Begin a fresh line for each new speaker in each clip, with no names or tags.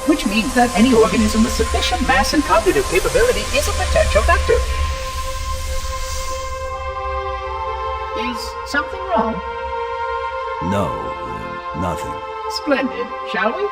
which means that any organism with sufficient mass and cognitive capability is a potential vector. Is something wrong?
No, nothing.
Splendid, shall we?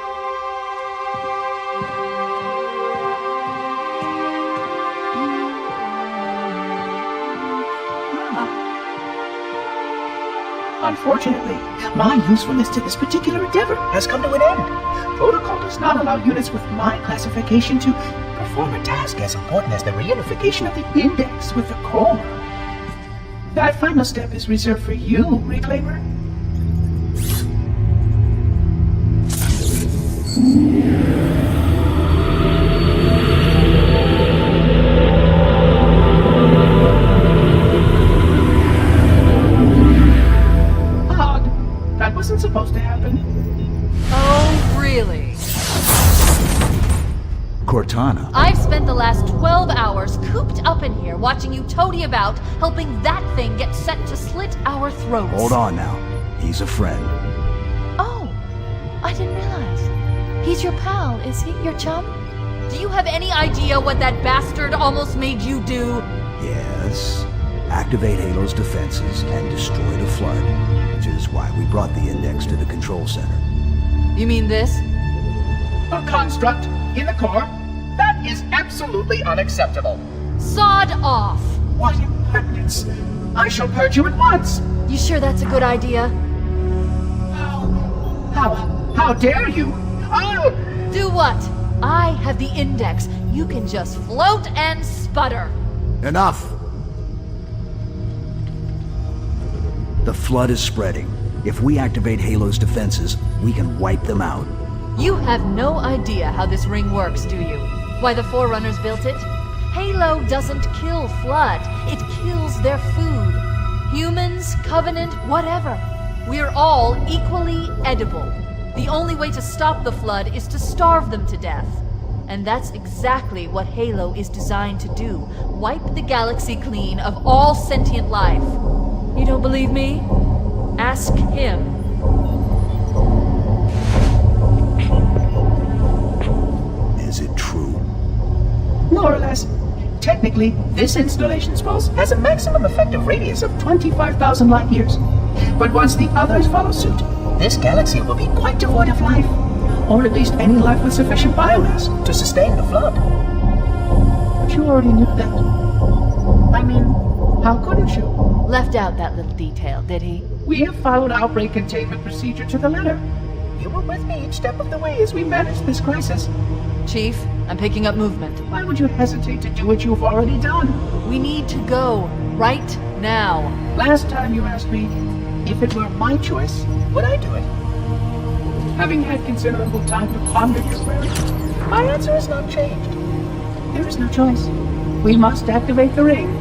Unfortunately, my usefulness to this particular endeavor has come to an end. Protocol does not allow units with my classification to perform a task as important as the reunification of the index with the core. That final step is reserved for you, Reclaimer. That wasn't supposed to happen.
Oh, really?
Cortana.
I've spent the last 12 hours cooped up in here watching you toady about, helping that thing get set to slit our throats.
Hold on now. He's a friend.
Oh, I didn't realize. He's your pal, is he? Your chum? Do you have any idea what that bastard almost made you do?
Yes. Activate Halo's defenses and destroy the Flood, which is why we brought the index to the control center.
You mean this?
A construct in the core? That is absolutely unacceptable.
Sod off!
What impertinence! I shall purge you at once!
You sure that's a good idea?
How dare you? Oh!
Do what? I have the index. You can just float and sputter.
Enough! The Flood is spreading. If we activate Halo's defenses, we can wipe them out.
You have no idea how this ring works, do you? Why the Forerunners built it? Halo doesn't kill Flood. It kills their food. Humans, Covenant, whatever. We're all equally edible. The only way to stop the Flood is to starve them to death. And that's exactly what Halo is designed to do. Wipe the galaxy clean of all sentient life. You don't believe me? Ask him.
Is it true? More or less. Technically, this installation's pulse has a maximum effective radius of 25,000 light years. But once the others follow suit, this galaxy will be quite devoid of life. Or at least any life with sufficient biomass to sustain the Flood. But you already knew that. I mean, how couldn't you?
Left out that little detail, did he?
We have followed outbreak containment procedure to the letter. You were with me each step of the way as we managed this crisis.
Chief, I'm picking up movement.
Why would you hesitate to do what you've already done?
We need to go. Right now.
Last time you asked me, if it were my choice, would I do it? Having had considerable time to ponder your query, my answer has not changed. There is no choice. We must activate the ring.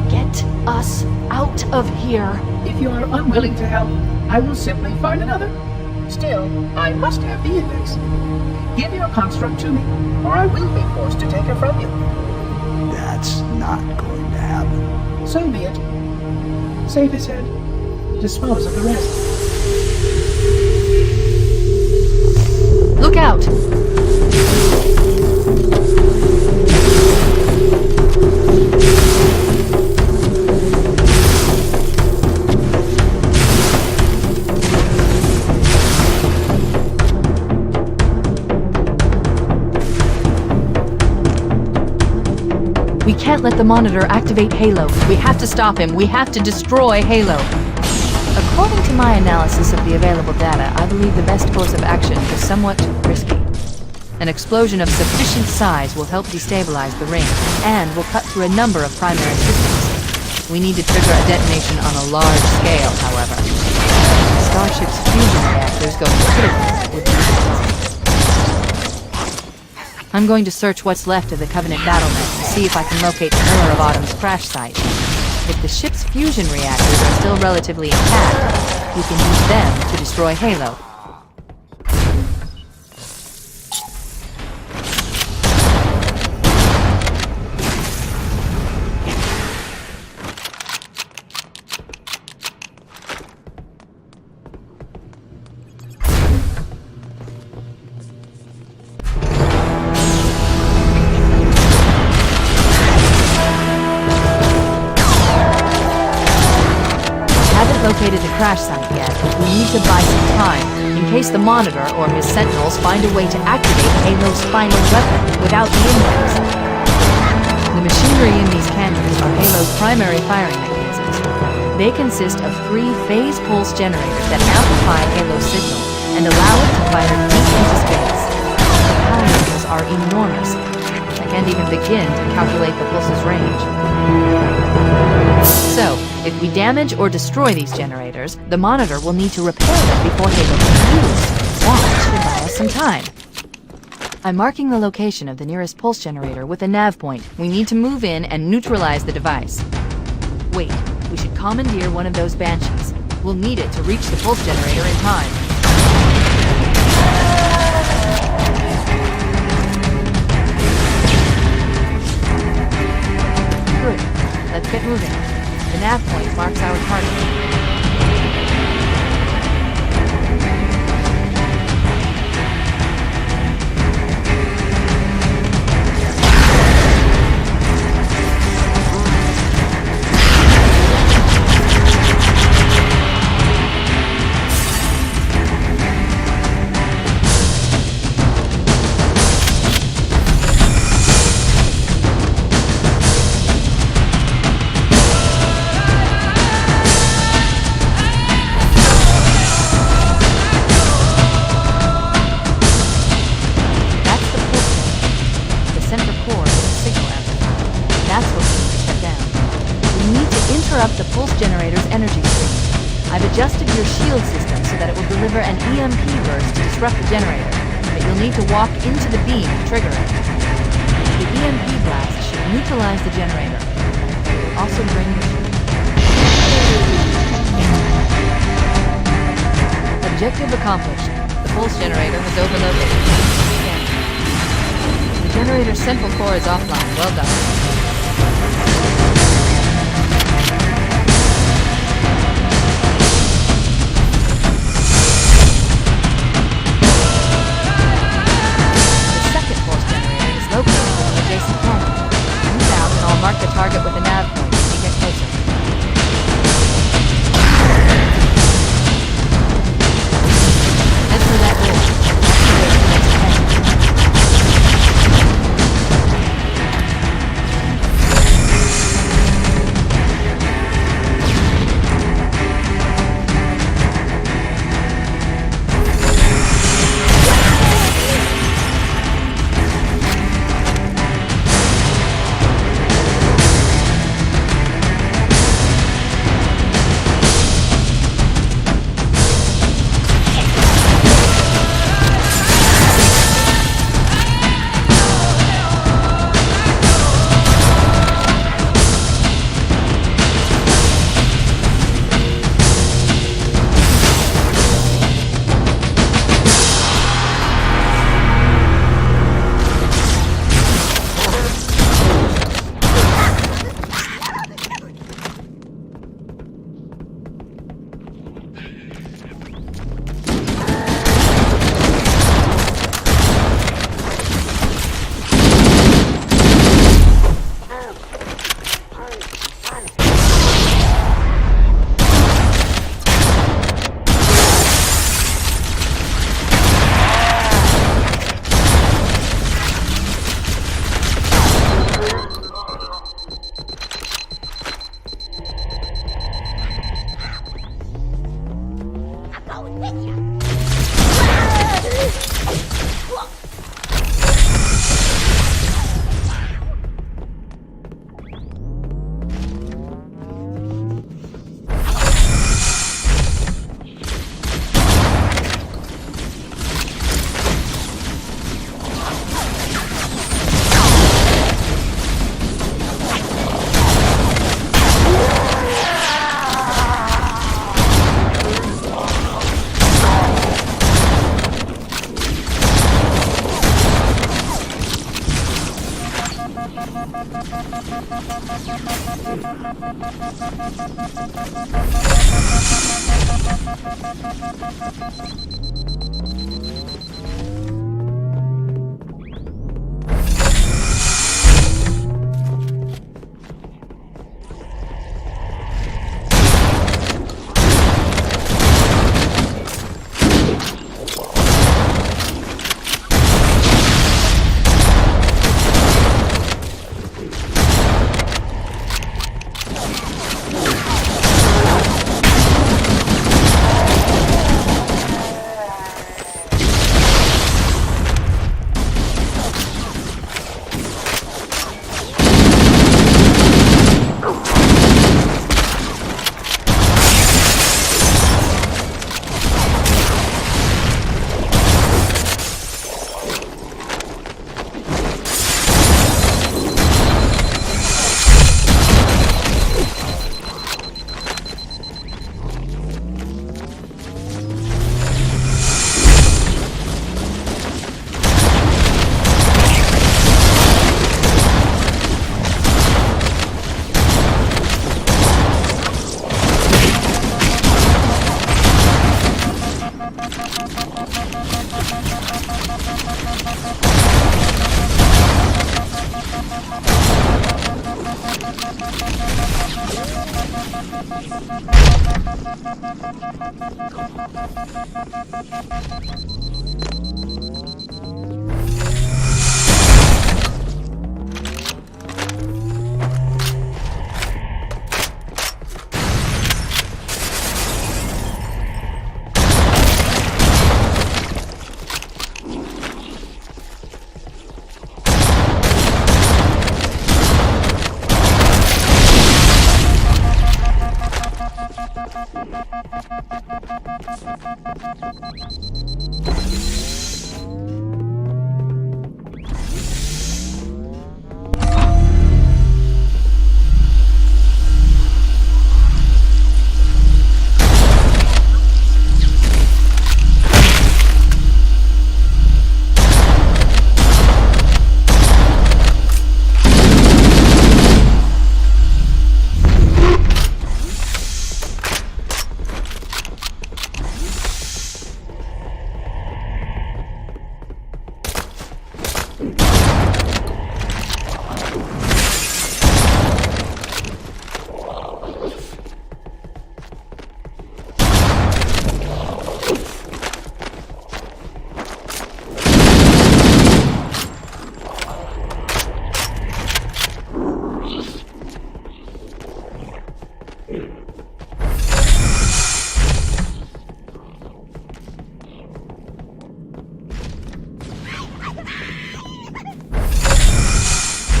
Get us out of here.
If you are unwilling to help, I will simply find another. Still, I must have the index. Give your construct to me, or I will be forced to take it from you.
That's not going to happen.
So be it. Save his head. Dispose of the rest.
Look out! We can't let the monitor activate Halo. We have to stop him. We have to destroy Halo. According to my analysis of the available data, I believe the best course of action is somewhat risky. An explosion of sufficient size will help destabilize the ring, and will cut through a number of primary systems. We need to trigger a detonation on a large scale, however. Starship's fusion reactors going critical would be difficult. I'm going to search what's left of the Covenant battlement to see if I can locate the Pillar of Autumn's crash site. If the ship's fusion reactors are still relatively intact, we can use them to destroy Halo. haven't located the crash site yet, but we need to buy some time in case the Monitor or his Sentinels find a way to activate Halo's final weapon without the index. The machinery in these cannons are Halo's primary firing mechanisms. They consist of 3 phase pulse generators that amplify Halo's signal and allow it to fire deep into space. The power levels are enormous. I can't even begin to calculate the pulse's range. So, if we damage or destroy these generators, the Monitor will need to repair them before Halo can use. That should buy us some time. I'm marking the location of the nearest pulse generator with a nav point. We need to move in and neutralize the device. Wait, we should commandeer one of those Banshees. We'll need it to reach the pulse generator in time. Good. Let's get moving. The nav point marks our target. The pulse generator's energy stream. I've adjusted your shield system so that it will deliver an EMP burst to disrupt the generator, but you'll need to walk into the beam to trigger it. The EMP blast should neutralize the generator. Also bring your shield. Objective accomplished. The pulse generator has overloaded. The generator's central core is offline. Well done. Mark the target with a nav point as you get closer. Head for that door.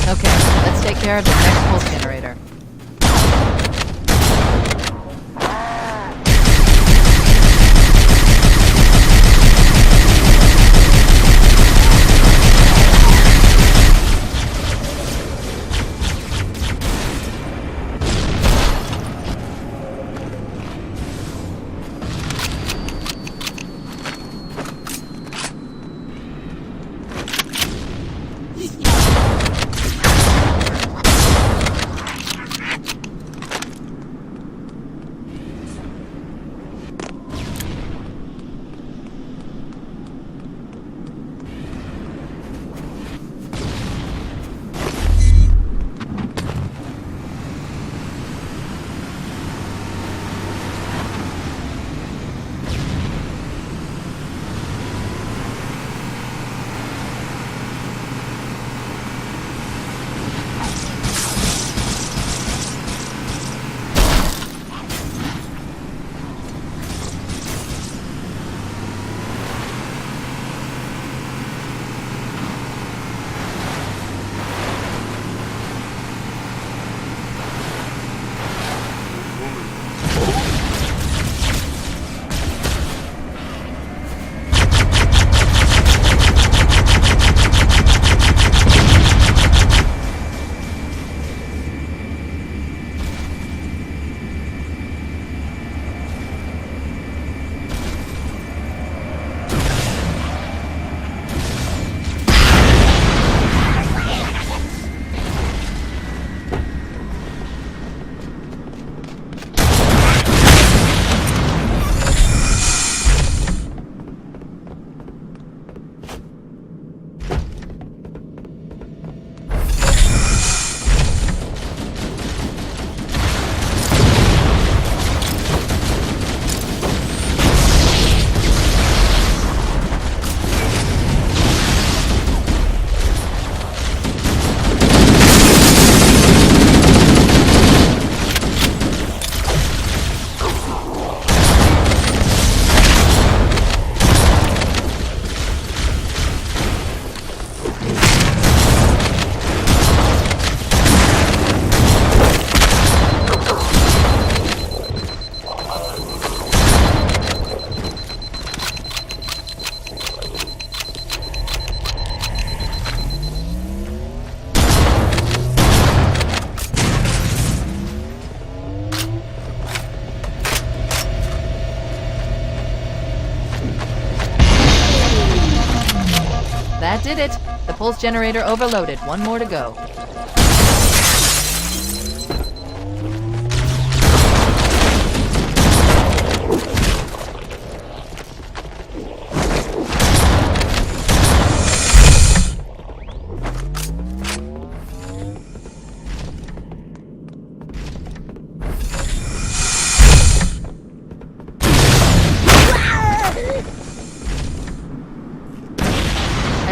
Okay, let's take care of the next pulse generator. That did it. The pulse generator overloaded. One more to go.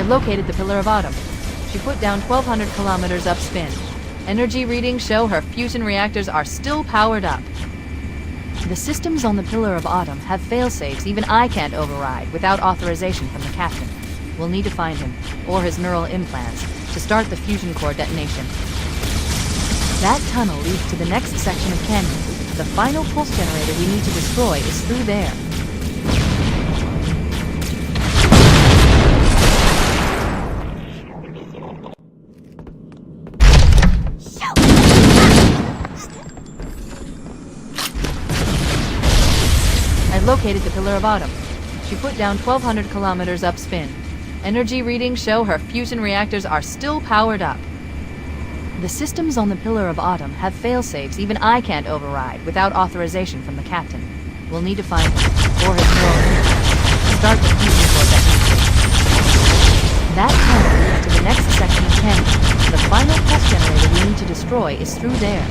located the Pillar of Autumn. She put down 1,200 kilometers upspin. Energy readings show her fusion reactors are still powered up. The systems on the Pillar of Autumn have failsafes even I can't override without authorization from the captain. We'll need to find him, or his neural implants, to start the fusion core detonation. That tunnel leads to the next section of canyon. The final pulse generator we need to destroy is through there. I've located the Pillar of Autumn. She put down 1,200 kilometers upspin. Energy readings show her fusion reactors are still powered up. The systems on the Pillar of Autumn have failsafes even I can't override without authorization from the captain. We'll need to find him, or his neural implants, to start the fusion core detonation. That tunnel leads to the next section of canyon. The final pulse generator we need to destroy is through there.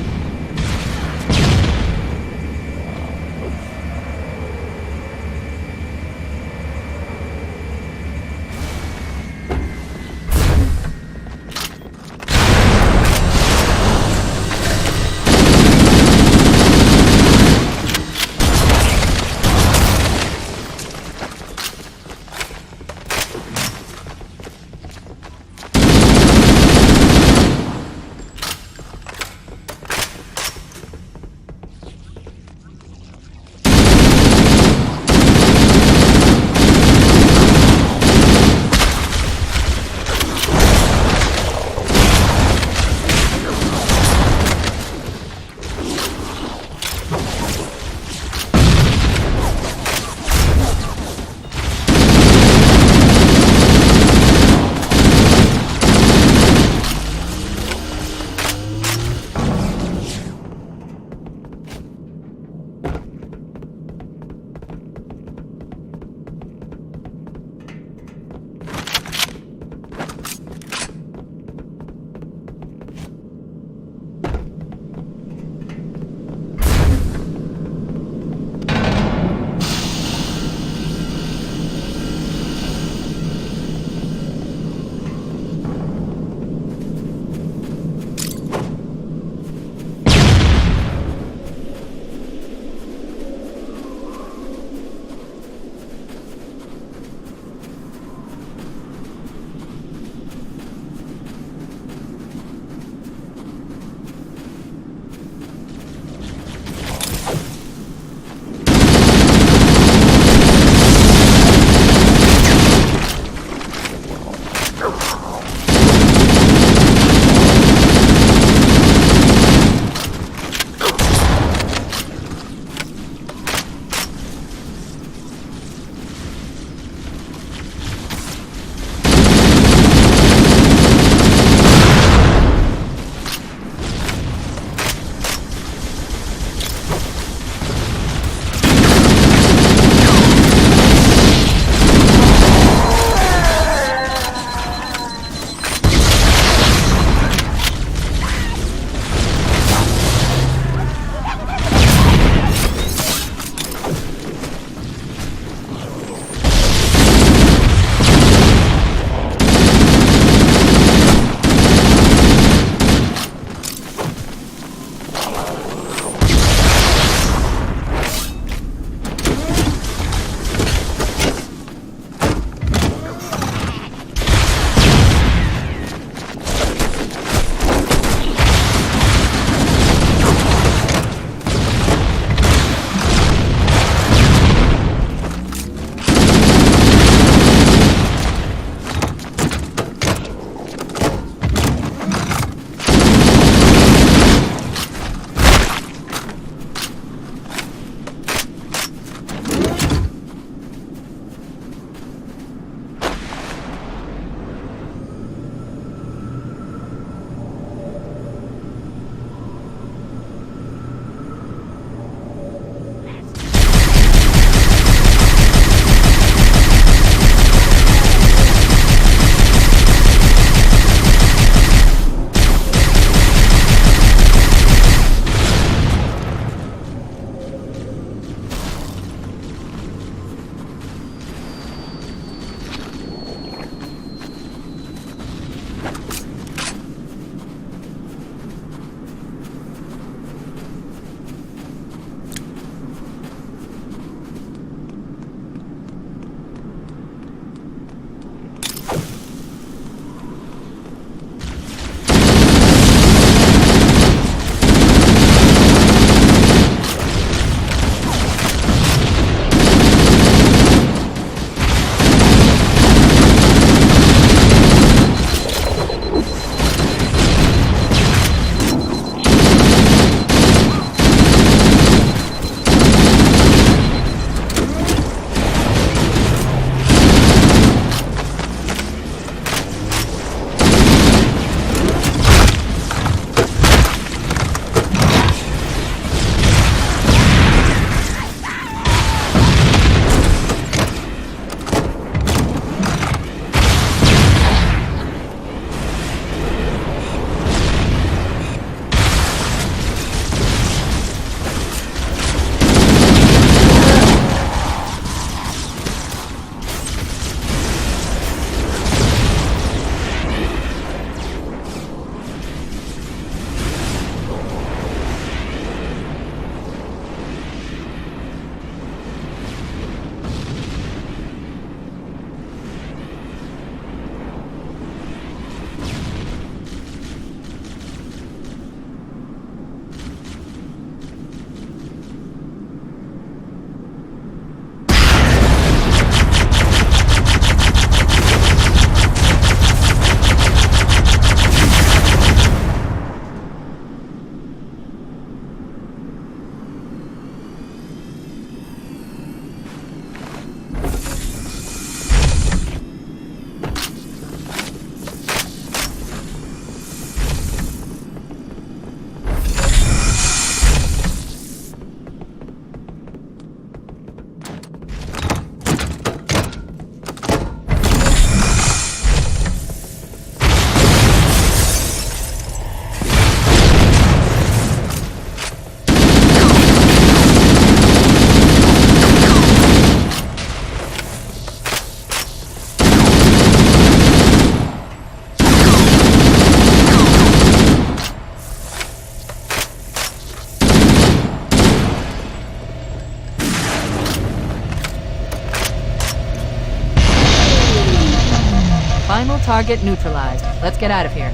Final target neutralized. Let's get out of here.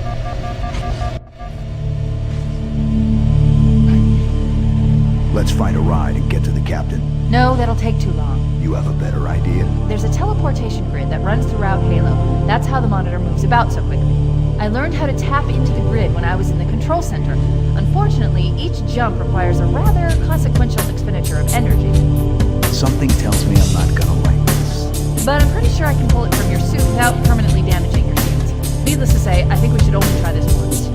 Let's find a ride and get to the captain.
No, that'll take too long.
You have a better idea?
There's a teleportation grid that runs throughout Halo. That's how the monitor moves about so quickly. I learned how to tap into the grid when I was in the control center. Unfortunately, each jump requires a rather consequential expenditure of energy.
Something tells me I'm not gonna like this.
But I'm pretty sure I can pull it from your suit without permanently damaging your shields. Needless to say, I think we should only try this once.